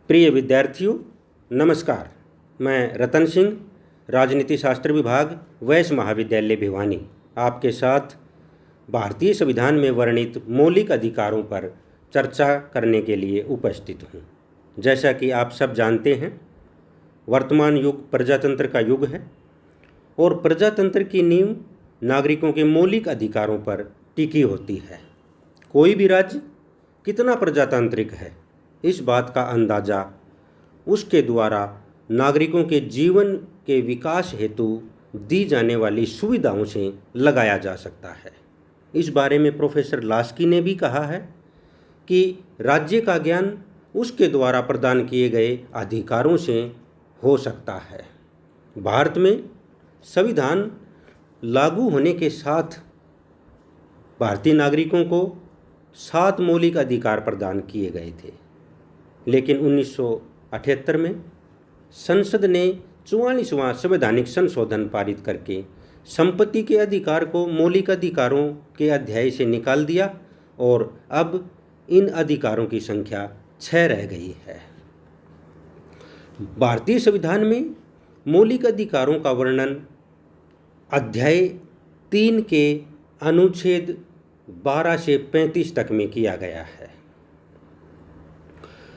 प्रिय विद्यार्थियों, नमस्कार। मैं रतन सिंह, राजनीति शास्त्र विभाग, वैश्य महाविद्यालय भिवानी, आपके साथ भारतीय संविधान में वर्णित मौलिक अधिकारों पर चर्चा करने के लिए उपस्थित हूँ। जैसा कि आप सब जानते हैं, वर्तमान युग प्रजातंत्र का युग है और प्रजातंत्र की नींव नागरिकों के मौलिक अधिकारों पर टिकी होती है। कोई भी राज्य कितना प्रजातांत्रिक है, इस बात का अंदाज़ा उसके द्वारा नागरिकों के जीवन के विकास हेतु दी जाने वाली सुविधाओं से लगाया जा सकता है। इस बारे में प्रोफेसर लास्की ने भी कहा है कि राज्य का ज्ञान उसके द्वारा प्रदान किए गए अधिकारों से हो सकता है। भारत में संविधान लागू होने के साथ भारतीय नागरिकों को 7 मौलिक अधिकार प्रदान किए गए थे, लेकिन 1978 में संसद ने 44वां संवैधानिक संशोधन पारित करके संपत्ति के अधिकार को मौलिक अधिकारों के अध्याय से निकाल दिया और अब इन अधिकारों की संख्या 6 रह गई है। भारतीय संविधान में मौलिक अधिकारों का वर्णन अध्याय 3 के अनुच्छेद 12 से 35 तक में किया गया है।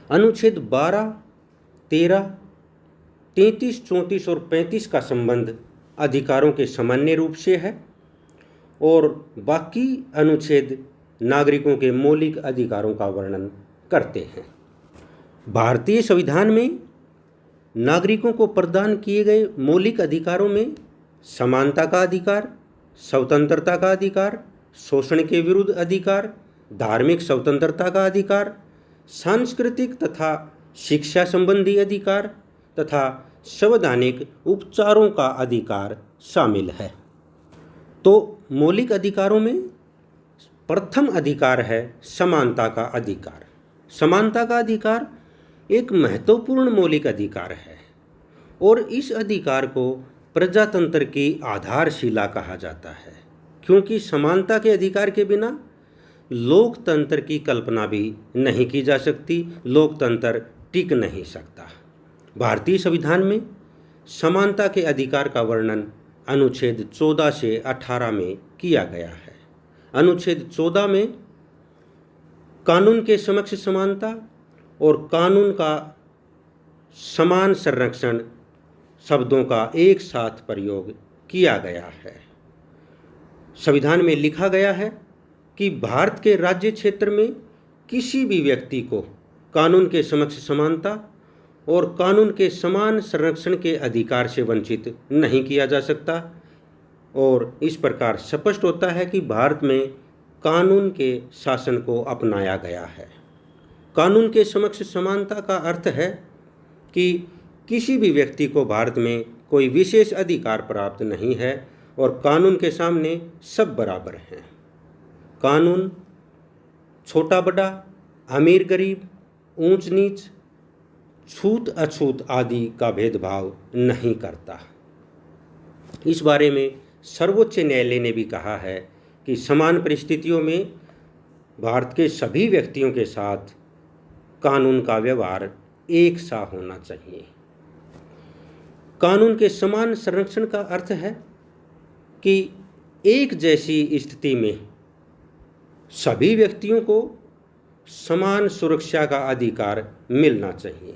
अनुच्छेद 12, 13, 33, 34 और 35 का संबंध अधिकारों के सामान्य रूप से है और बाकी अनुच्छेद नागरिकों के मौलिक अधिकारों का वर्णन करते हैं। भारतीय संविधान में नागरिकों को प्रदान किए गए मौलिक अधिकारों में समानता का अधिकार, स्वतंत्रता का अधिकार, शोषण के विरुद्ध अधिकार, धार्मिक स्वतंत्रता का अधिकार, सांस्कृतिक तथा शिक्षा संबंधी अधिकार तथा संवैधानिक उपचारों का अधिकार शामिल है। तो मौलिक अधिकारों में प्रथम अधिकार है समानता का अधिकार। समानता का अधिकार एक महत्वपूर्ण मौलिक अधिकार है और इस अधिकार को प्रजातंत्र की आधारशिला कहा जाता है, क्योंकि समानता के अधिकार के बिना लोकतंत्र की कल्पना भी नहीं की जा सकती, लोकतंत्र टिक नहीं सकता। भारतीय संविधान में समानता के अधिकार का वर्णन अनुच्छेद 14 से 18 में किया गया है। अनुच्छेद 14 में कानून के समक्ष समानता और कानून का समान संरक्षण शब्दों का एक साथ प्रयोग किया गया है। संविधान में लिखा गया है कि भारत के राज्य क्षेत्र में किसी भी व्यक्ति को कानून के समक्ष समानता और कानून के समान संरक्षण के अधिकार से वंचित नहीं किया जा सकता और इस प्रकार स्पष्ट होता है कि भारत में कानून के शासन को अपनाया गया है। कानून के समक्ष समानता का अर्थ है कि किसी भी व्यक्ति को भारत में कोई विशेष अधिकार प्राप्त नहीं है और कानून के सामने सब बराबर हैं। कानून छोटा बड़ा, अमीर गरीब, ऊंच नीच, छूत अछूत आदि का भेदभाव नहीं करता। इस बारे में सर्वोच्च न्यायालय ने भी कहा है कि समान परिस्थितियों में भारत के सभी व्यक्तियों के साथ कानून का व्यवहार एक सा होना चाहिए। कानून के समान संरक्षण का अर्थ है कि एक जैसी स्थिति में सभी व्यक्तियों को समान सुरक्षा का अधिकार मिलना चाहिए,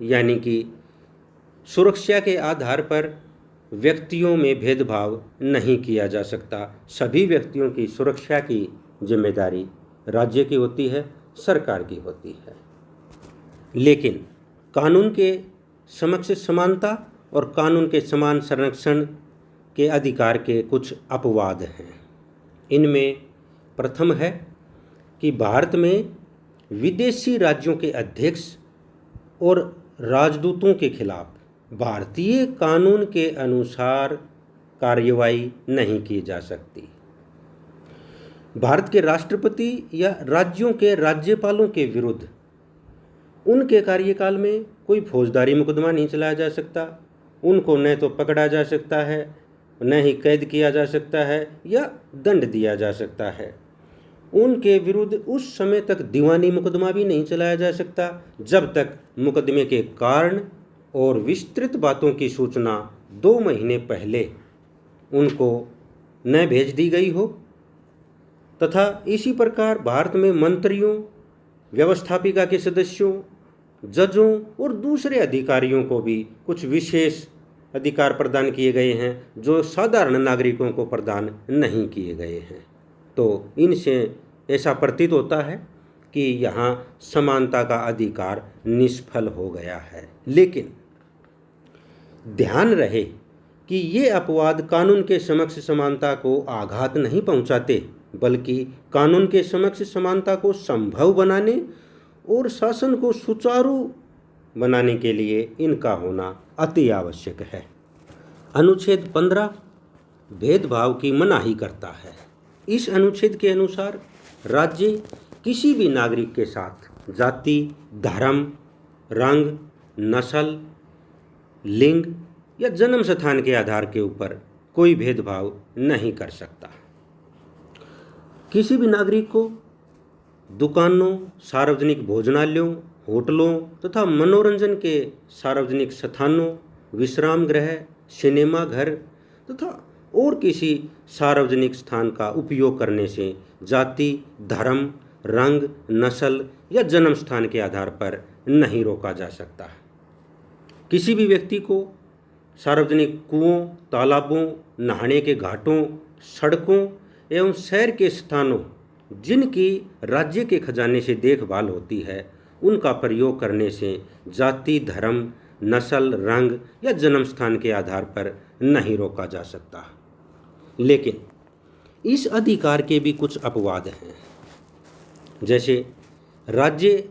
यानी कि सुरक्षा के आधार पर व्यक्तियों में भेदभाव नहीं किया जा सकता। सभी व्यक्तियों की सुरक्षा की जिम्मेदारी राज्य की होती है, सरकार की होती है। लेकिन कानून के समक्ष समानता और कानून के समान संरक्षण के अधिकार के कुछ अपवाद हैं। इनमें प्रथम है कि भारत में विदेशी राज्यों के अध्यक्ष और राजदूतों के खिलाफ भारतीय कानून के अनुसार कार्रवाई नहीं की जा सकती। भारत के राष्ट्रपति या राज्यों के राज्यपालों के विरुद्ध उनके कार्यकाल में कोई फौजदारी मुकदमा नहीं चलाया जा सकता। उनको न तो पकड़ा जा सकता है, न ही कैद किया जा सकता है या दंड दिया जा सकता है। उनके विरुद्ध उस समय तक दीवानी मुकदमा भी नहीं चलाया जा सकता जब तक मुकदमे के कारण और विस्तृत बातों की सूचना 2 महीने पहले उनको न भेज दी गई हो। तथा इसी प्रकार भारत में मंत्रियों, व्यवस्थापिका के सदस्यों, जजों और दूसरे अधिकारियों को भी कुछ विशेष अधिकार प्रदान किए गए हैं जो साधारण नागरिकों को प्रदान नहीं किए गए हैं। तो इनसे ऐसा प्रतीत होता है कि यहाँ समानता का अधिकार निष्फल हो गया है। लेकिन ध्यान रहे कि ये अपवाद कानून के समक्ष समानता को आघात नहीं पहुँचाते, बल्कि कानून के समक्ष समानता को संभव बनाने और शासन को सुचारू बनाने के लिए इनका होना अति आवश्यक है। अनुच्छेद 15 भेदभाव की मनाही करता है। इस अनुच्छेद के अनुसार राज्य किसी भी नागरिक के साथ जाति, धर्म, रंग, नस्ल, लिंग या जन्म स्थान के आधार के ऊपर कोई भेदभाव नहीं कर सकता। किसी भी नागरिक को दुकानों, सार्वजनिक भोजनालयों, होटलों तथा मनोरंजन के सार्वजनिक स्थानों, विश्राम गृह, सिनेमा घर तथा और किसी सार्वजनिक स्थान का उपयोग करने से जाति, धर्म, रंग, नस्ल या जन्म स्थान के आधार पर नहीं रोका जा सकता। किसी भी व्यक्ति को सार्वजनिक कुओं, तालाबों, नहाने के घाटों, सड़कों एवं शहर के स्थानों जिनकी राज्य के खजाने से देखभाल होती है उनका प्रयोग करने से जाति, धर्म, नस्ल, रंग या जन्म स्थान के आधार पर नहीं रोका जा सकता। लेकिन इस अधिकार के भी कुछ अपवाद हैं। जैसे राज्य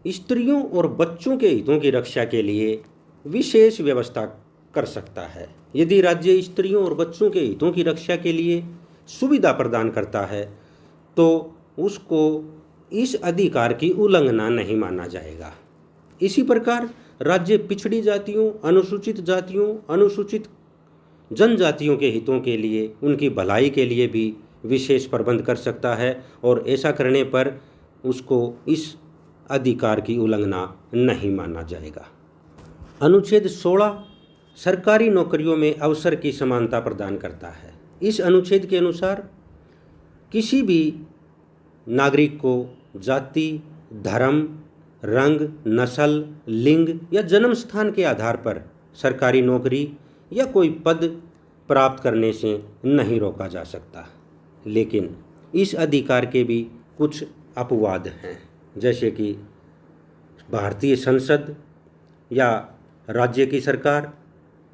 स्त्रियों और बच्चों के हितों की रक्षा के लिए विशेष व्यवस्था कर सकता है। यदि राज्य स्त्रियों और बच्चों के हितों की रक्षा के लिए सुविधा प्रदान करता है तो उसको इस अधिकार की उल्लंघना नहीं माना जाएगा। इसी प्रकार राज्य पिछड़ी जातियों, अनुसूचित जातियों, अनुसूचित जनजातियों के हितों के लिए, उनकी भलाई के लिए भी विशेष प्रबंध कर सकता है और ऐसा करने पर उसको इस अधिकार की उल्लंघना नहीं माना जाएगा। अनुच्छेद 16 सरकारी नौकरियों में अवसर की समानता प्रदान करता है। इस अनुच्छेद के अनुसार किसी भी नागरिक को जाति, धर्म, रंग, नस्ल, लिंग या जन्म स्थान के आधार पर सरकारी नौकरी या कोई पद प्राप्त करने से नहीं रोका जा सकता। लेकिन इस अधिकार के भी कुछ अपवाद हैं, जैसे कि भारतीय संसद या राज्य की सरकार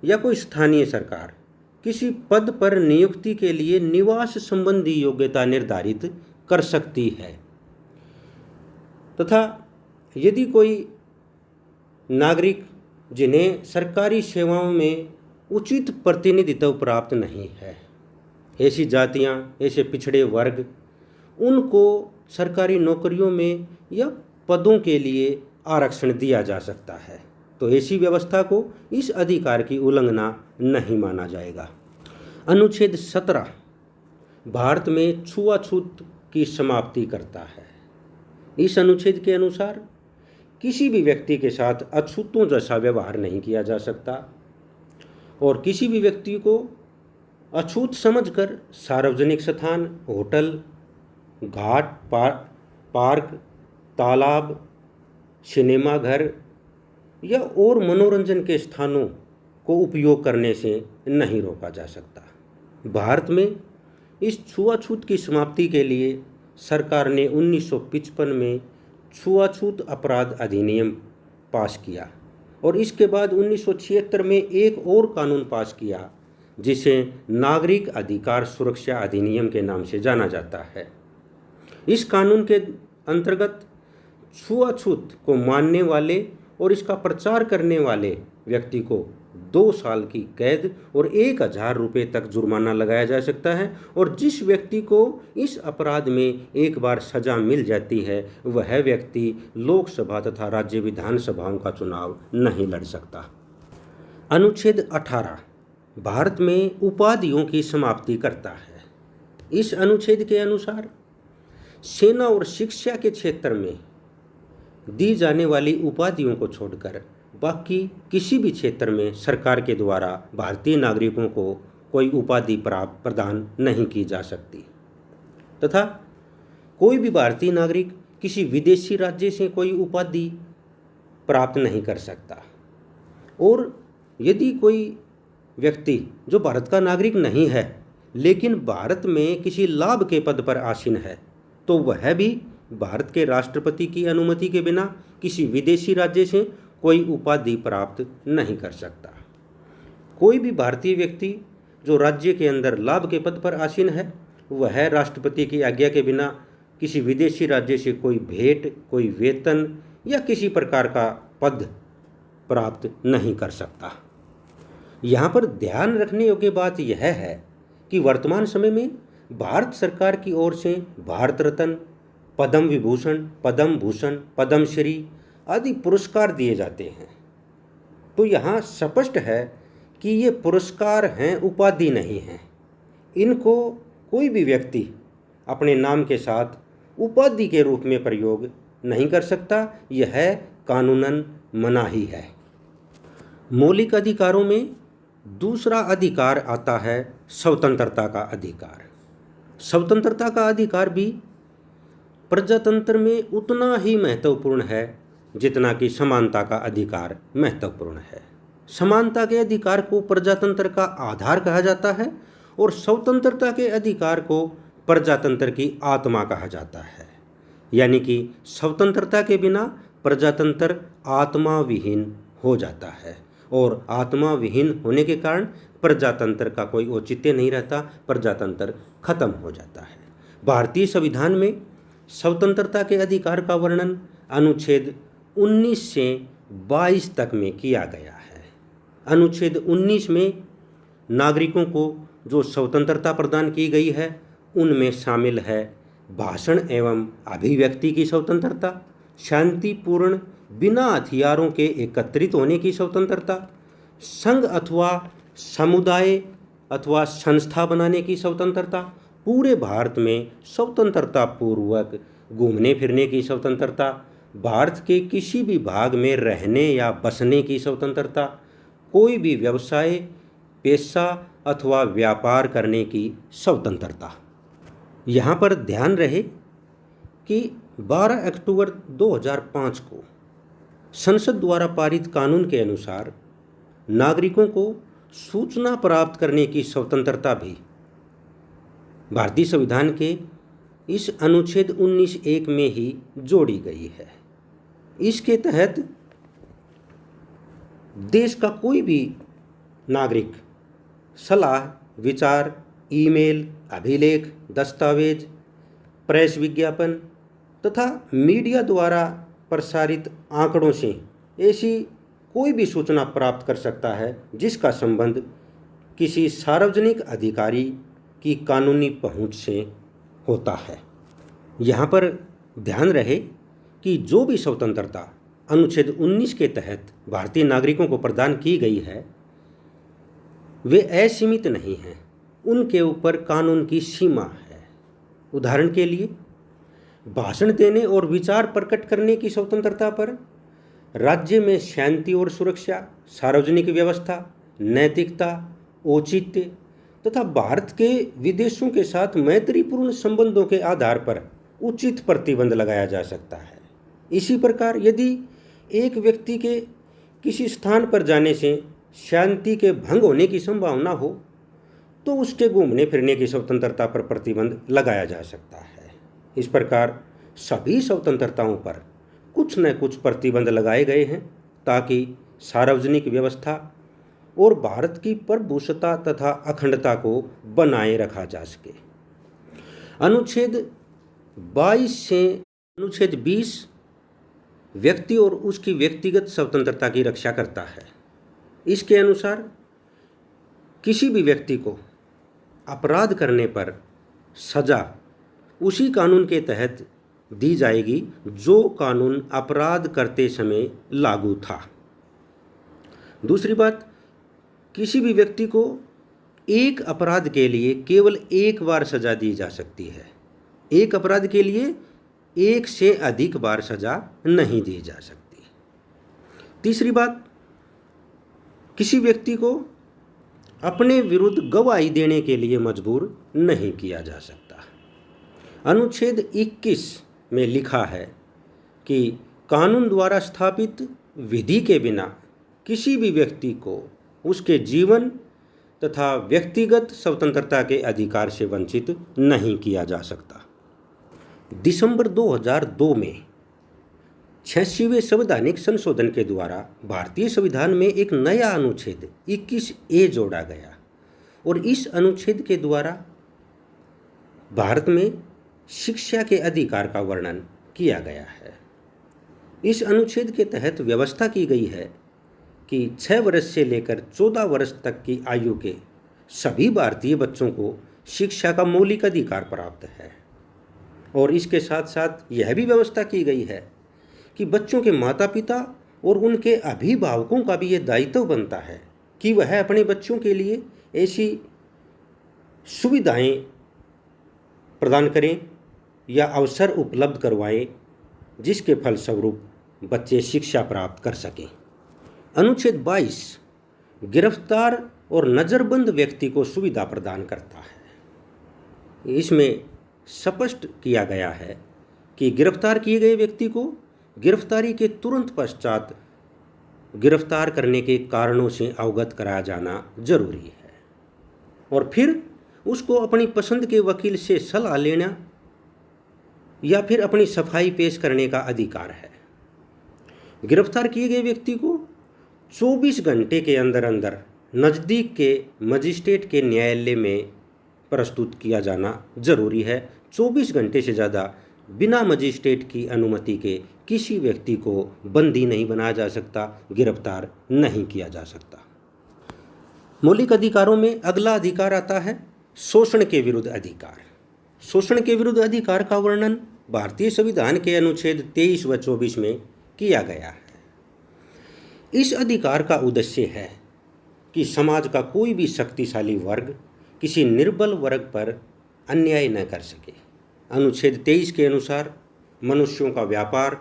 या कोई स्थानीय सरकार किसी पद पर नियुक्ति के लिए निवास संबंधी योग्यता निर्धारित कर सकती है तथा यदि कोई नागरिक जिन्हें सरकारी सेवाओं में उचित प्रतिनिधित्व प्राप्त नहीं है, ऐसी जातियां, ऐसे पिछड़े वर्ग, उनको सरकारी नौकरियों में या पदों के लिए आरक्षण दिया जा सकता है। तो ऐसी व्यवस्था को इस अधिकार की उल्लंघना नहीं माना जाएगा। अनुच्छेद 17 भारत में छुआछूत की समाप्ति करता है। इस अनुच्छेद के अनुसार किसी भी व्यक्ति के साथ अछूतों जैसा व्यवहार नहीं किया जा सकता और किसी भी व्यक्ति को अछूत समझकर सार्वजनिक स्थान, होटल, घाट, पार्क, तालाब, सिनेमा घर या और मनोरंजन के स्थानों को उपयोग करने से नहीं रोका जा सकता। भारत में इस छुआछूत की समाप्ति के लिए सरकार ने 1955 में छुआछूत अपराध अधिनियम पास किया और इसके बाद 1976 में एक और कानून पास किया जिसे नागरिक अधिकार सुरक्षा अधिनियम के नाम से जाना जाता है। इस कानून के अंतर्गत छुआछूत को मानने वाले और इसका प्रचार करने वाले व्यक्ति को 2 साल की कैद और 1000 रुपये तक जुर्माना लगाया जा सकता है और जिस व्यक्ति को इस अपराध में एक बार सजा मिल जाती है वह व्यक्ति लोकसभा तथा राज्य विधानसभाओं का चुनाव नहीं लड़ सकता। अनुच्छेद 18 भारत में उपाधियों की समाप्ति करता है। इस अनुच्छेद के अनुसार सेना और शिक्षा के क्षेत्र में दी जाने वाली उपाधियों को छोड़कर बाकी किसी भी क्षेत्र में सरकार के द्वारा भारतीय नागरिकों को कोई उपाधि प्राप्त प्रदान नहीं की जा सकती तथा कोई भी भारतीय नागरिक किसी विदेशी राज्य से कोई उपाधि प्राप्त नहीं कर सकता। और यदि कोई व्यक्ति जो भारत का नागरिक नहीं है लेकिन भारत में किसी लाभ के पद पर आसीन है तो वह भी भारत के राष्ट्रपति की अनुमति के बिना किसी विदेशी राज्य से कोई उपाधि प्राप्त नहीं कर सकता। कोई भी भारतीय व्यक्ति जो राज्य के अंदर लाभ के पद पर आसीन है वह राष्ट्रपति की आज्ञा के बिना किसी विदेशी राज्य से कोई भेंट, कोई वेतन या किसी प्रकार का पद प्राप्त नहीं कर सकता। यहाँ पर ध्यान रखने योग्य बात यह है कि वर्तमान समय में भारत सरकार की ओर से भारत रत्न, पद्म विभूषण, पद्म भूषण, पद्मश्री आदि पुरस्कार दिए जाते हैं। तो यहाँ स्पष्ट है कि ये पुरस्कार हैं, उपाधि नहीं हैं। इनको कोई भी व्यक्ति अपने नाम के साथ उपाधि के रूप में प्रयोग नहीं कर सकता। यह कानूनन मनाही है। मौलिक अधिकारों में दूसरा अधिकार आता है स्वतंत्रता का अधिकार। स्वतंत्रता का अधिकार भी प्रजातंत्र में उतना ही महत्वपूर्ण है जितना कि समानता का अधिकार महत्वपूर्ण है। समानता के अधिकार को प्रजातंत्र का आधार कहा जाता है और स्वतंत्रता के अधिकार को प्रजातंत्र की आत्मा कहा जाता है। यानी कि स्वतंत्रता के बिना प्रजातंत्र आत्मा विहीन हो जाता है और आत्मा विहीन होने के कारण प्रजातंत्र का कोई औचित्य नहीं रहता, प्रजातंत्र खत्म हो जाता है। भारतीय संविधान में स्वतंत्रता के अधिकार का वर्णन अनुच्छेद 19 से 22 तक में किया गया है। अनुच्छेद 19 में नागरिकों को जो स्वतंत्रता प्रदान की गई है उनमें शामिल है भाषण एवं अभिव्यक्ति की स्वतंत्रता, शांतिपूर्ण बिना हथियारों के एकत्रित होने की स्वतंत्रता, संघ अथवा समुदाय अथवा संस्था बनाने की स्वतंत्रता, पूरे भारत में स्वतंत्रता पूर्वक घूमने फिरने की स्वतंत्रता, भारत के किसी भी भाग में रहने या बसने की स्वतंत्रता, कोई भी व्यवसाय, पेशा अथवा व्यापार करने की स्वतंत्रता। यहाँ पर ध्यान रहे कि 12 अक्टूबर 2005 को संसद द्वारा पारित कानून के अनुसार नागरिकों को सूचना प्राप्त करने की स्वतंत्रता भी भारतीय संविधान के इस अनुच्छेद 19(1) में ही जोड़ी गई है। इसके तहत देश का कोई भी नागरिक सलाह, विचार, ईमेल, अभिलेख, दस्तावेज, प्रेस विज्ञापन तथा मीडिया द्वारा प्रसारित आंकड़ों से ऐसी कोई भी सूचना प्राप्त कर सकता है जिसका संबंध किसी सार्वजनिक अधिकारी की कानूनी पहुंच से होता है। यहाँ पर ध्यान रहे कि जो भी स्वतंत्रता अनुच्छेद 19 के तहत भारतीय नागरिकों को प्रदान की गई है वे असीमित नहीं हैं, उनके ऊपर कानून की सीमा है। उदाहरण के लिए भाषण देने और विचार प्रकट करने की स्वतंत्रता पर राज्य में शांति और सुरक्षा, सार्वजनिक व्यवस्था, नैतिकता, औचित्य तथा भारत के विदेशों के साथ मैत्रीपूर्ण संबंधों के आधार पर उचित प्रतिबंध लगाया जा सकता है। इसी प्रकार यदि एक व्यक्ति के किसी स्थान पर जाने से शांति के भंग होने की संभावना हो तो उसके घूमने फिरने की स्वतंत्रता पर प्रतिबंध लगाया जा सकता है। इस प्रकार सभी स्वतंत्रताओं पर कुछ न कुछ प्रतिबंध लगाए गए हैं ताकि सार्वजनिक व्यवस्था और भारत की प्रभुसत्ता तथा अखंडता को बनाए रखा जा सके। अनुच्छेद 22 से अनुच्छेद 20 व्यक्ति और उसकी व्यक्तिगत स्वतंत्रता की रक्षा करता है। इसके अनुसार किसी भी व्यक्ति को अपराध करने पर सजा उसी कानून के तहत दी जाएगी जो कानून अपराध करते समय लागू था। दूसरी बात, किसी भी व्यक्ति को एक अपराध के लिए केवल एक बार सजा दी जा सकती है एक अपराध के लिए एक से अधिक बार सजा नहीं दी जा सकती। तीसरी बात, किसी व्यक्ति को अपने विरुद्ध गवाही देने के लिए मजबूर नहीं किया जा सकता। अनुच्छेद 21 में लिखा है कि कानून द्वारा स्थापित विधि के बिना किसी भी व्यक्ति को उसके जीवन तथा व्यक्तिगत स्वतंत्रता के अधिकार से वंचित नहीं किया जा सकता। दिसंबर 2002 में 86वें संवैधानिक संशोधन के द्वारा भारतीय संविधान में एक नया अनुच्छेद 21A जोड़ा गया और इस अनुच्छेद के द्वारा भारत में शिक्षा के अधिकार का वर्णन किया गया है। इस अनुच्छेद के तहत व्यवस्था की गई है कि 6 वर्ष से लेकर 14 वर्ष तक की आयु के सभी भारतीय बच्चों को शिक्षा का मौलिक अधिकार प्राप्त है। और इसके साथ साथ यह भी व्यवस्था की गई है कि बच्चों के माता पिता और उनके अभिभावकों का भी ये दायित्व बनता है कि वह अपने बच्चों के लिए ऐसी सुविधाएं प्रदान करें या अवसर उपलब्ध करवाएं जिसके फलस्वरूप बच्चे शिक्षा प्राप्त कर सकें। अनुच्छेद 22 गिरफ्तार और नज़रबंद व्यक्ति को सुविधा प्रदान करता है। इसमें स्पष्ट किया गया है कि गिरफ्तार किए गए व्यक्ति को गिरफ्तारी के तुरंत पश्चात गिरफ्तार करने के कारणों से अवगत कराया जाना जरूरी है और फिर उसको अपनी पसंद के वकील से सलाह लेना या फिर अपनी सफाई पेश करने का अधिकार है। गिरफ्तार किए गए व्यक्ति को 24 घंटे के अंदर अंदर नज़दीक के मजिस्ट्रेट के न्यायालय में प्रस्तुत किया जाना जरूरी है। 24 घंटे से ज़्यादा बिना मजिस्ट्रेट की अनुमति के किसी व्यक्ति को बंदी नहीं बनाया जा सकता, गिरफ्तार नहीं किया जा सकता। मौलिक अधिकारों में अगला अधिकार आता है शोषण के विरुद्ध अधिकार। शोषण के विरुद्ध अधिकार का वर्णन भारतीय संविधान के अनुच्छेद 23 व 24 में किया गया है। इस अधिकार का उद्देश्य है कि समाज का कोई भी शक्तिशाली वर्ग किसी निर्बल वर्ग पर अन्याय न कर सके। अनुच्छेद 23 के अनुसार मनुष्यों का व्यापार,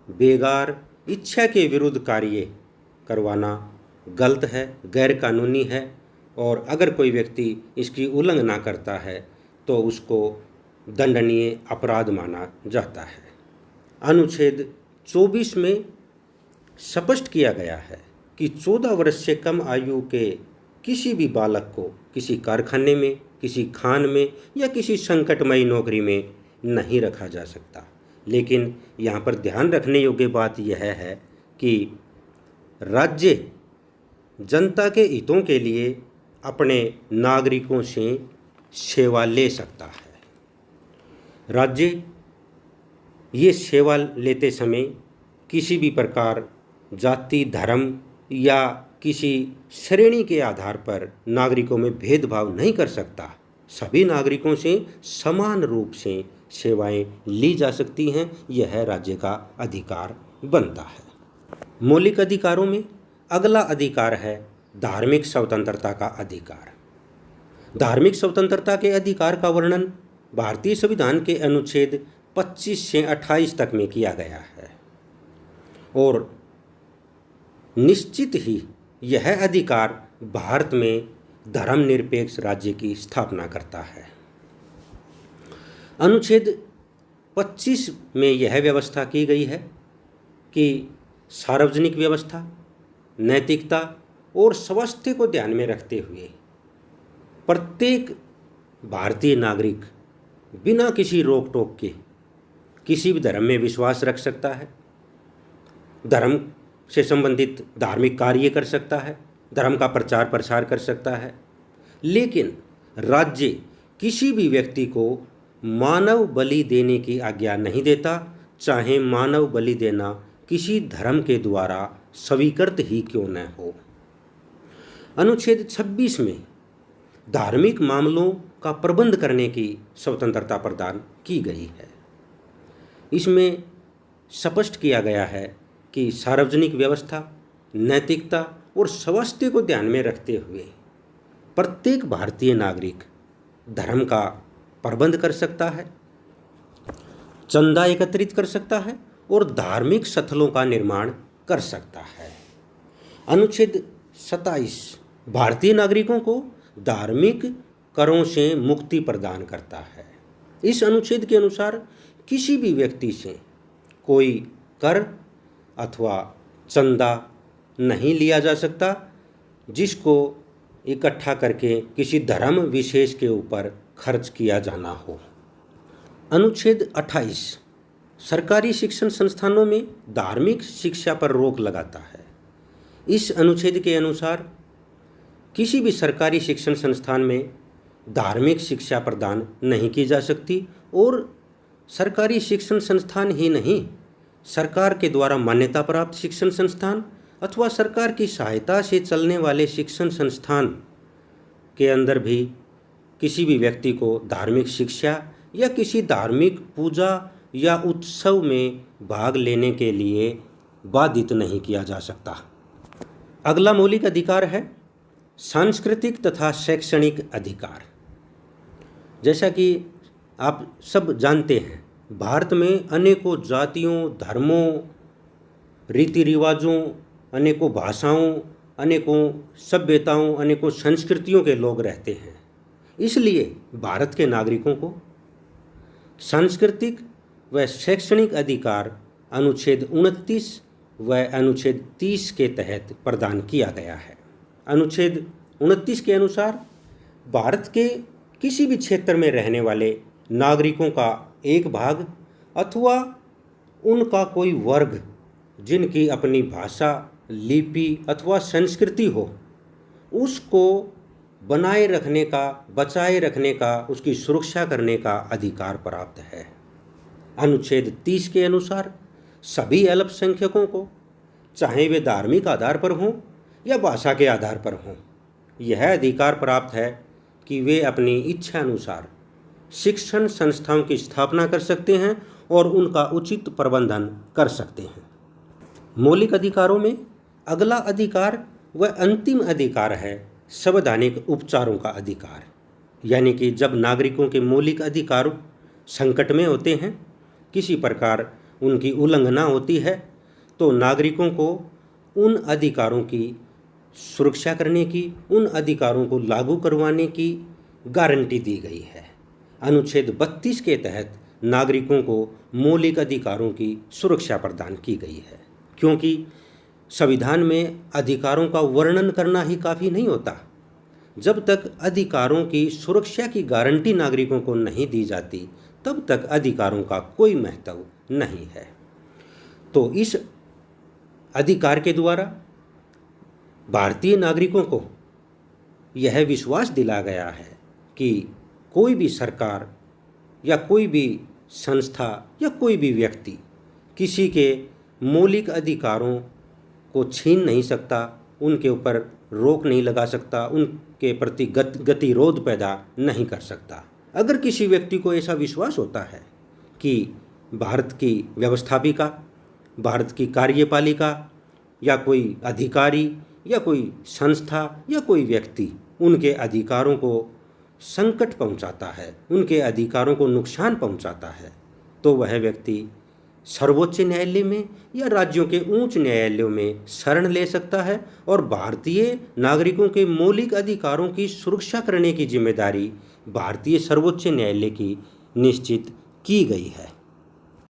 बेगार, इच्छा के विरुद्ध कार्य करवाना गलत है, गैर कानूनी है और अगर कोई व्यक्ति इसकी उल्लंघना करता है तो उसको दंडनीय अपराध माना जाता है। अनुच्छेद 24 में स्पष्ट किया गया है कि 14 वर्ष से कम आयु के किसी भी बालक को किसी कारखाने में, किसी खान में या किसी संकटमयी नौकरी में नहीं रखा जा सकता। लेकिन यहाँ पर ध्यान रखने योग्य बात यह है कि राज्य जनता के हितों के लिए अपने नागरिकों से सेवा ले सकता है। राज्य ये सेवा लेते समय किसी भी प्रकार जाति, धर्म या किसी श्रेणी के आधार पर नागरिकों में भेदभाव नहीं कर सकता। सभी नागरिकों से समान रूप से सेवाएं ली जा सकती हैं, यह राज्य का अधिकार बनता है। मौलिक अधिकारों में अगला अधिकार है धार्मिक स्वतंत्रता का अधिकार। धार्मिक स्वतंत्रता के अधिकार का वर्णन भारतीय संविधान के अनुच्छेद 25 से 28 तक में किया गया है और निश्चित ही यह अधिकार भारत में धर्मनिरपेक्ष राज्य की स्थापना करता है। अनुच्छेद 25 में यह व्यवस्था की गई है कि सार्वजनिक व्यवस्था, नैतिकता और स्वास्थ्य को ध्यान में रखते हुए प्रत्येक भारतीय नागरिक बिना किसी रोक टोक के किसी भी धर्म में विश्वास रख सकता है, धर्म से संबंधित धार्मिक कार्य कर सकता है, धर्म का प्रचार प्रसार कर सकता है। लेकिन राज्य किसी भी व्यक्ति को मानव बलि देने की आज्ञा नहीं देता, चाहे मानव बलि देना किसी धर्म के द्वारा स्वीकृत ही क्यों न हो। अनुच्छेद 26 में धार्मिक मामलों का प्रबंध करने की स्वतंत्रता प्रदान की गई है। इसमें स्पष्ट किया गया है कि सार्वजनिक व्यवस्था, नैतिकता और स्वास्थ्य को ध्यान में रखते हुए प्रत्येक भारतीय नागरिक धर्म का प्रबंध कर सकता है चंदा एकत्रित कर सकता है और धार्मिक स्थलों का निर्माण कर सकता है। अनुच्छेद 27 भारतीय नागरिकों को धार्मिक करों से मुक्ति प्रदान करता है। इस अनुच्छेद के अनुसार किसी भी व्यक्ति से कोई कर अथवा चंदा नहीं लिया जा सकता जिसको इकट्ठा करके किसी धर्म विशेष के ऊपर खर्च किया जाना हो। अनुच्छेद 28 सरकारी शिक्षण संस्थानों में धार्मिक शिक्षा पर रोक लगाता है। इस अनुच्छेद के अनुसार किसी भी सरकारी शिक्षण संस्थान में धार्मिक शिक्षा प्रदान नहीं की जा सकती और सरकारी शिक्षण संस्थान ही नहीं, सरकार के द्वारा मान्यता प्राप्त शिक्षण संस्थान अथवा सरकार की सहायता से चलने वाले शिक्षण संस्थान के अंदर भी किसी भी व्यक्ति को धार्मिक शिक्षा या किसी धार्मिक पूजा या उत्सव में भाग लेने के लिए बाधित नहीं किया जा सकता। अगला मौलिक अधिकार है सांस्कृतिक तथा शैक्षणिक अधिकार। जैसा कि आप सब जानते हैं, भारत में अनेकों जातियों, धर्मों, रीति रिवाजों, अनेकों भाषाओं, अनेकों सभ्यताओं, अनेकों संस्कृतियों के लोग रहते हैं। इसलिए भारत के नागरिकों को सांस्कृतिक व शैक्षणिक अधिकार अनुच्छेद 29 व अनुच्छेद 30 के तहत प्रदान किया गया है। अनुच्छेद 29 के अनुसार भारत के किसी भी क्षेत्र में रहने वाले नागरिकों का एक भाग अथवा उनका कोई वर्ग जिनकी अपनी भाषा, लिपि अथवा संस्कृति हो, उसको बनाए रखने का, बचाए रखने का, उसकी सुरक्षा करने का अधिकार प्राप्त है। अनुच्छेद 30 के अनुसार सभी अल्पसंख्यकों को, चाहे वे धार्मिक आधार पर हों या भाषा के आधार पर हों, यह अधिकार प्राप्त है कि वे अपनी इच्छा अनुसार शिक्षण संस्थाओं की स्थापना कर सकते हैं और उनका उचित प्रबंधन कर सकते हैं। मौलिक अधिकारों में अगला अधिकार व अंतिम अधिकार है संवैधानिक उपचारों का अधिकार। यानी कि जब नागरिकों के मौलिक अधिकार संकट में होते हैं, किसी प्रकार उनकी उल्लंघना होती है, तो नागरिकों को उन अधिकारों की सुरक्षा करने की, उन अधिकारों को लागू करवाने की गारंटी दी गई है। अनुच्छेद 32 के तहत नागरिकों को मौलिक अधिकारों की सुरक्षा प्रदान की गई है, क्योंकि संविधान में अधिकारों का वर्णन करना ही काफ़ी नहीं होता। जब तक अधिकारों की सुरक्षा की गारंटी नागरिकों को नहीं दी जाती, तब तक अधिकारों का कोई महत्व नहीं है। तो इस अधिकार के द्वारा भारतीय नागरिकों को यह विश्वास दिलाया गया है कि कोई भी सरकार या कोई भी संस्था या कोई भी व्यक्ति किसी के मौलिक अधिकारों को छीन नहीं सकता, उनके ऊपर रोक नहीं लगा सकता, उनके प्रति गतिरोध पैदा नहीं कर सकता। अगर किसी व्यक्ति को ऐसा विश्वास होता है कि भारत की व्यवस्थापिका, भारत की कार्यपालिका या कोई अधिकारी या कोई संस्था या कोई व्यक्ति उनके अधिकारों को संकट पहुंचाता है, उनके अधिकारों को नुकसान पहुंचाता है, तो वह व्यक्ति सर्वोच्च न्यायालय में या राज्यों के उच्च न्यायालयों में शरण ले सकता है और भारतीय नागरिकों के मौलिक अधिकारों की सुरक्षा करने की जिम्मेदारी भारतीय सर्वोच्च न्यायालय की निश्चित की गई है।